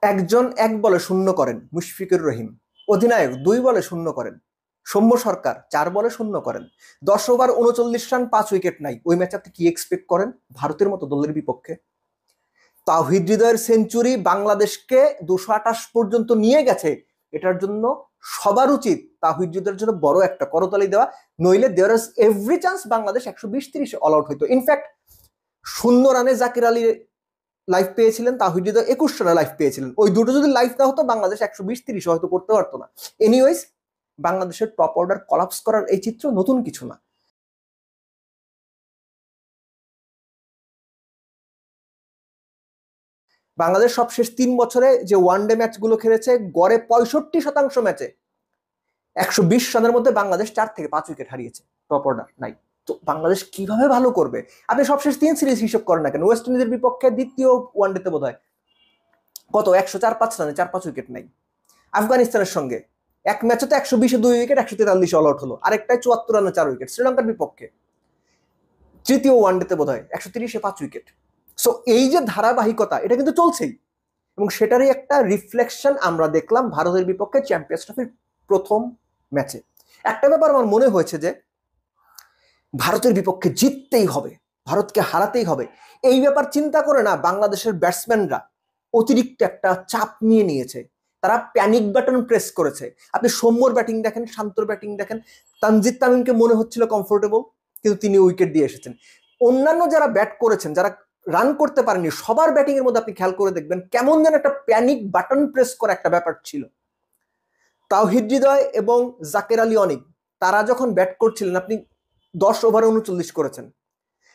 একজন 1 বলে শূন্য করেন মুশফিকুর রহিম, অধিনায়ক 2 বলে শূন্য করেন, সৌম্য সরকার 4 বলে শূন্য করেন, 10 ওভার 39 রান 5 উইকেট নাই। ওই ম্যাচে আপনি কি এক্সপেক্ট করেন ভারতের মতো দলের বিপক্ষে? তাওহিদ হৃদয়ের সেঞ্চুরি বাংলাদেশকে 228 পর্যন্ত নিয়ে গেছে। এটার জন্য সবার উচিত তাওহিদ হৃদয়ের জন্য বড় একটা করতালি দেওয়া, নইলে there is every chance Bangladesh 120-30 all out হইতো। ইনফ্যাক্ট 0 রানে জাকির আলী লাইফ পেয়েছিলেন, তাওহিদ হৃদয় 21 রানে লাইফ পেয়েছিলেন। ওই দুটো যদি লাইফ না হতো বাংলাদেশ 120-30 হয়তো করতে পারতো না। এনিওয়েজ, বাংলাদেশের টপ অর্ডার কলাপস করার এই চিত্র নতুন কিছু না। বাংলাদেশ সবশেষ 3 বছরে যে ওয়ানডে ম্যাচগুলো খেলেছে, গড়ে 65% ম্যাচে 120 রানের মধ্যে বাংলাদেশ 4 থেকে 5 উইকেট হারিয়েছে। টপ অর্ডার নাই। তো বাংলাদেশ কিভাবে ভালো করবে? আপনি সবশেষ 3 সিরিজ হিসেব করেন না কেন? ওয়েস্ট ইন্ডিজের বিপক্ষে দ্বিতীয় ওয়ানডেতে বোধ হয় কত 104-5 রানে 4-5 উইকেট নাই। আফগানিস্তানের সঙ্গে এক ম্যাচে তো 120-এ 2 উইকেট, 143 অল আউট হলো। আরেকটায় 74 রানে 4 উইকেট। শ্রীলঙ্কার বিপক্ষে তৃতীয় ওয়ানডেতে বোধ হয় 130-এ 5 উইকেট। সো এই যে ধারাবাহিকতা, এটা কিন্তু চলছেই, এবং সেটারই একটা রিফ্লেকশন আমরা দেখলাম ভারতের বিপক্ষে চ্যাম্পিয়ন্স ট্রফির প্রথম ম্যাচে। একটা ব্যাপার আমার মনে হয়েছে যে ভারতের বিপক্ষে জিততেই হবে, ভারতকে হারাতেই হবে। এই ব্যাপার চিন্তা করে না বাংলাদেশের ব্যাটসম্যানরা অতিরিক্ত একটা চাপ নিয়ে নিয়েছে, তারা প্যানিক বাটন প্রেস করেছে। আপনি সৌম্যর ব্যাটিং দেখেন, শান্তর ব্যাটিং দেখেন, তানজিদ তামিমকে মনে হচ্ছিল কমফোর্টেবল, কিন্তু তিনি উইকেট দিয়ে এসেছেন। অন্যান্য যারা ব্যাট করেছেন, যারা রান করতে পারেনি, সবার ব্যাটিং এর মধ্যে আপনি খেয়াল করে দেখবেন কেমন যেন একটা প্যানিক বাটন প্রেস করা একটা ব্যাপার ছিল। তাওহিদ হৃদয় এবং জাকের আলী অনিক তারা যখন ব্যাট করছিলেন, আপনি 10 ওভারে 39 করেছেন,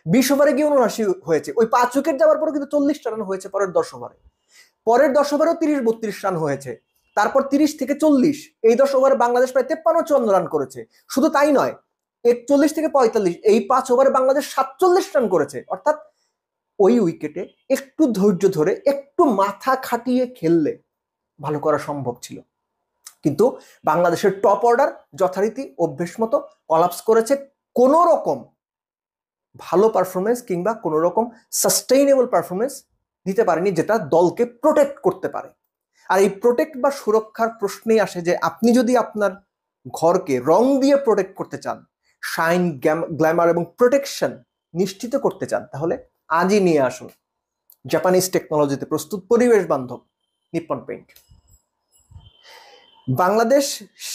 20 ওভারে গিয়ে 79 হয়েছে। ওই 5 উইকেট যাওয়ার পরে কিন্তু 40 রান হয়েছে পরের 10 ওভারে। পরের 10 ওভারেও 30-32 রান হয়েছে। তারপর 30 থেকে 40, এই 10 ওভারে বাংলাদেশ প্রায় 53-54 রান করেছে। শুধু তাই নয়, 41 থেকে 45, এই 5 ওভারে বাংলাদেশ 47 রান করেছে। অর্থাৎ ওই উইকেটে একটু ধৈর্য ধরে, একটু মাথা খাটিয়ে খেললে ভালো করা সম্ভব ছিল। কিন্তু বাংলাদেশের টপ অর্ডার যথারীতি অভ্যেস মতো কলাপস করেছে। কোনো রকম ভালো পারফরমেন্স কিংবা কোনো রকম সাস্টেইনেবল পারফরমেন্স দিতে পারেনি, যেটা দলকে প্রোটেক্ট করতে পারে। আর এই প্রোটেক্ট বা সুরক্ষার প্রশ্নেই আসে যে আপনি যদি আপনার ঘরকে রং দিয়ে প্রোটেক্ট করতে চান, শাইন, গ্ল্যামার এবং প্রোটেকশন নিশ্চিত করতে চান, তাহলে আজই নিয়ে আসুন জাপানিজ টেকনোলজিতে প্রস্তুত পরিবেশ বান্ধব নিপ্পন পেইন্ট। বাংলাদেশ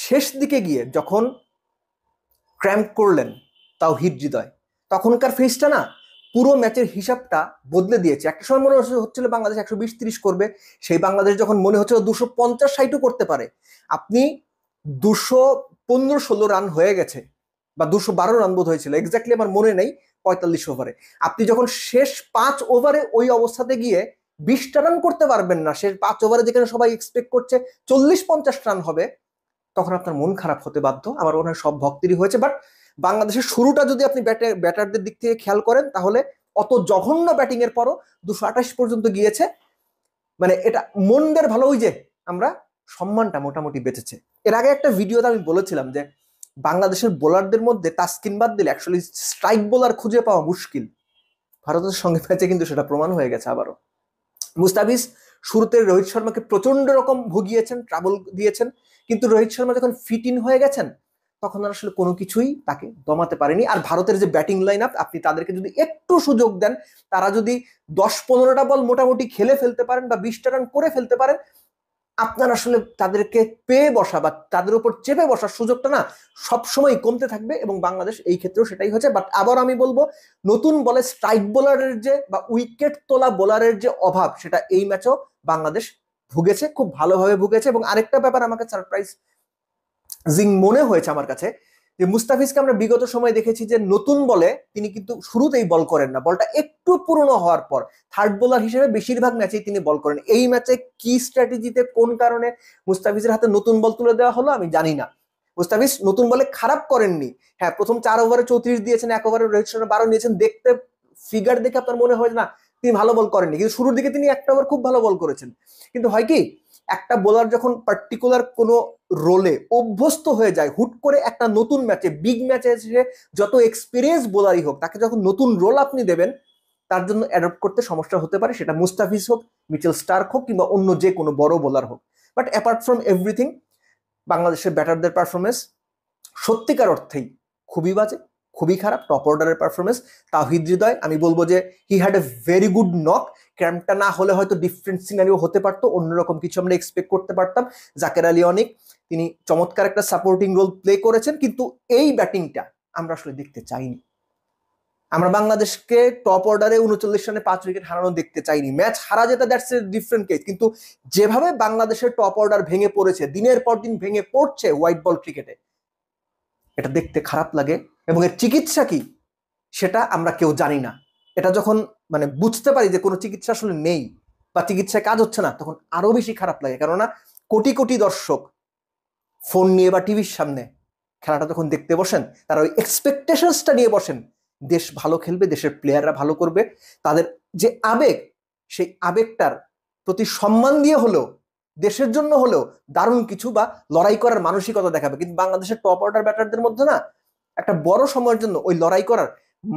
শেষ দিকে গিয়ে যখন ক্র্যাম্প করলেন তাওহিদ হৃদয়, তখনকার ফেসটা না পুরো ম্যাচের হিসাবটা বদলে দিয়েছে। একটা সময় মনে হচ্ছিল বাংলাদেশ 120-30 করবে, সেই বাংলাদেশ যখন মনে হচ্ছিল 250-60 করতে পারে। আপনি 215-16 রান হয়ে গেছে, বা 212 রান বোধ হয়েছিল, এক্স্যাক্টলি আমার মনে নেই, 45 ওভারে। আপনি যখন শেষ 5 ওভারে ওই অবস্থাতে গিয়ে 20টা রান করতে পারবেন না, শেষ 5 ওভারে যেখানে সবাই এক্সপেক্ট করছে 40-50 রান হবে, তখন আপনার মন খারাপ হতে বাধ্য। আমার মনে হয় সব ভক্তেরই হয়েছে। বাট বাংলাদেশের শুরুটা যদি আপনি ব্যাটারদের দিক থেকে খেয়াল করেন, তাহলে অত জঘন্য ব্যাটিং এর পরও 228 পর্যন্ত গিয়েছে, মানে এটা মনদের ভালো, ওই যে আমরা সম্মানটা মোটামুটি বেঁচেছে। এর আগে একটা ভিডিওতে আমি বলেছিলাম যে বাংলাদেশের বোলারদের মধ্যে তাসকিন বাদ দিলে অ্যাকচুয়ালি স্ট্রাইক বোলার খুঁজে পাওয়া মুশকিল। ভারতের সঙ্গে ম্যাচে কিন্তু সেটা প্রমাণ হয়ে গেছে আবারও। মুস্তাফিজ শুরুতে রোহিত শর্মাকে প্রচন্ড রকম ভুগিয়েছেন, ট্রাবল দিয়েছেন, কিন্তু রোহিত শর্মা যখন ফিট ইন হয়ে গেছেন, তখন আর আসলে কোনো কিছুই তাকে দমাতে পারেনি। আর ভারতের যে ব্যাটিং লাইন আপ, আপনি তাদেরকে যদি একটু সুযোগ দেন, তারা যদি 10-15টা বল মোটামুটি খেলে ফেলতে পারেন বা 20টা রান করে ফেলতে পারেন, আপনার আসলে তাদেরকে পেয়ে বসা বা তাদের উপর চেপে বসার সুযোগটা না সবসময় কমতে থাকবে, এবং বাংলাদেশ এই ক্ষেত্রেও সেটাই হচ্ছে। বাট আবার আমি বলবো, নতুন বলে স্ট্রাইক বোলারের যে বা উইকেট তোলা বোলারের যে অভাব, সেটা এই ম্যাচেও বাংলাদেশ ভুগেছে, খুব ভালোভাবে ভুগেছে। এবং আরেকটা ব্যাপার আমাকে সারপ্রাইজিং মনে হয়েছে আমার কাছে, যে মুস্তাফিজকে আমরা বিগত সময় দেখেছি যে নতুন বলে তিনি কিন্তু শুরুতেই বল করেন না, বলটা একটু পুরনো হওয়ার পর থার্ড বোলার হিসেবে বেশিরভাগ ম্যাচেই তিনি বল করেন। এই ম্যাচে কি স্ট্র্যাটেজিতে কোন কারণে মুস্তাফিজের হাতে নতুন বল তুলে দেওয়া হলো আমি জানি না। মুস্তাফিজ নতুন বলে খারাপ করেননি, হ্যাঁ প্রথম 4 ওভারে 34 দিয়েছেন, 1 ওভারে রোহিত শর্মা 12 নিয়েছেন, দেখতে ফিগার দেখে আপনার মনে হয় না তিনি ভালো বল করেননি, কিন্তু শুরুর দিকে তিনি একটা ওভার খুব ভালো বল করেছেন। কিন্তু হয় কি, একটা বোলার যখন পার্টিকুলার কোনো রোলে অভ্যস্ত হয়ে যায়, হুট করে একটা নতুন ম্যাচে, বিগ ম্যাচে এসে যত এক্সপিরিয়েন্স বোলারই হোক, তাকে যখন নতুন রোল আপনি দেবেন, তার জন্য অ্যাডপ্ট করতে সমস্যা হতে পারে, সেটা মুস্তাফিজ হোক, মিচেল স্টার্ক হোক, কিংবা অন্য যে কোনো বড় বোলার হোক। বাট অ্যাপার্ট ফ্রম এভরিথিং, বাংলাদেশের ব্যাটারদের পারফরমেন্স সত্যিকার অর্থেই খুবই বাজে, খুবই খারাপ। টপ অর্ডারের পারফরমেন্স, তাওহিদ হৃদয় আমি বলবো যে he had a very good knock. ক্যাম্পটা না হলে হয়তো ডিফারেন্ট সিনারিও হতে পারতো, অন্যরকম কিছু আমরা এক্সপেক্ট করতে পারতাম। জাকের আলী অনেক, তিনি চমৎকার একটা সাপোর্টিং রোল প্লে করেছেন, কিন্তু এই ব্যাটিংটা আমরা আসলে দেখতে চাইনি। আমরা বাংলাদেশকে টপ অর্ডারে 39 রানে 5 উইকেট হারানো দেখতে চাইনি। ম্যাচ হারা যেটা দ্যাটস এ ডিফারেন্ট কেস, কিন্তু যেভাবে বাংলাদেশের টপ অর্ডার ভেঙে পড়েছে, দিনের পর দিন ভেঙে পড়ছে হোয়াইট বল ক্রিকেটে, এটা দেখতে খারাপ লাগে। এবং এর চিকিৎসা কি সেটা আমরা কেউ জানি না। এটা যখন মানে বুঝতে পারি যে কোনো চিকিৎসা আসলে নেই বা চিকিৎসায় কাজ হচ্ছে না, তখন আরো বেশি খারাপ লাগে। কেননা কোটি কোটি দর্শক ফোন নিয়ে বা টিভির সামনে খেলাটা যখন দেখতে বসেন, তারা ওই এক্সপেকটেশনসটা নিয়ে বসেন, দেশ ভালো খেলবে, দেশের প্লেয়াররা ভালো করবে, তাদের যে আবেগ, সেই আবেগটার প্রতি সম্মান দিয়ে হলেও, দেশের জন্য হলেও দারুণ কিছু বা লড়াই করার মানসিকতা দেখাবে। কিন্তু বাংলাদেশের টপ অর্ডার ব্যাটারদের মধ্যে না একটা বড় সময়ের জন্য ওই লড়াই করার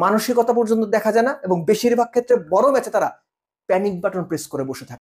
মানসিকতা পর্যন্ত দেখা যায় না, এবং বেশিরভাগ ক্ষেত্রে বড় ম্যাচে তারা প্যানিক বাটন প্রেস করে বসে থাকে।